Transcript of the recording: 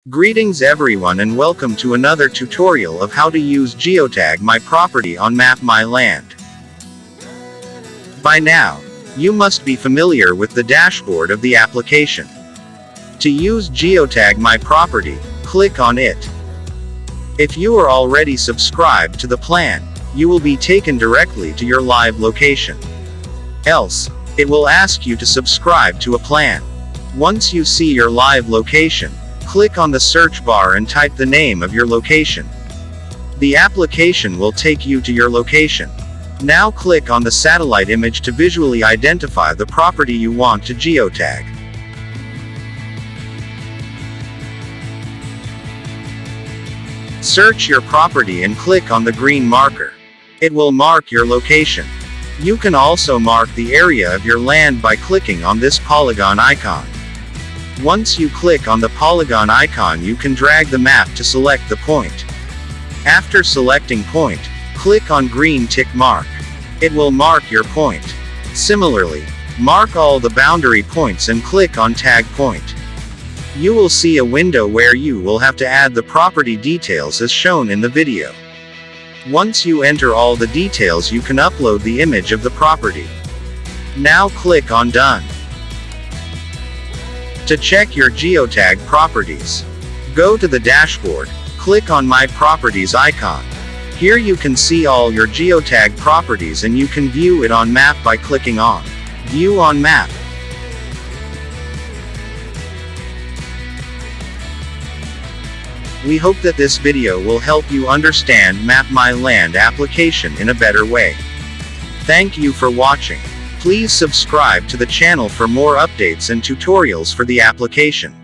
Greetings everyone and welcome to another tutorial of how to use Geotag My Property on Map My Land. By now, you must be familiar with the dashboard of the application. To use Geotag My Property, click on it. If you are already subscribed to the plan, you will be taken directly to your live location. Else, it will ask you to subscribe to a plan. Once you see your live location, click on the search bar and type the name of your location. The application will take you to your location. Now click on the satellite image to visually identify the property you want to geotag. Search your property and click on the green marker. It will mark your location. You can also mark the area of your land by clicking on this polygon icon. Once you click on the polygon icon, you can drag the map to select the point. After selecting point, click on green tick mark. It will mark your point. Similarly, mark all the boundary points and click on tag point. You will see a window where you will have to add the property details as shown in the video. Once you enter all the details, you can upload the image of the property. Now click on Done. To check your geotag properties, go to the dashboard, click on My Properties icon. Here you can see all your geotag properties and you can view it on map by clicking on View on Map. We hope that this video will help you understand Map My Land application in a better way. Thank you for watching. Please subscribe to the channel for more updates and tutorials for the application.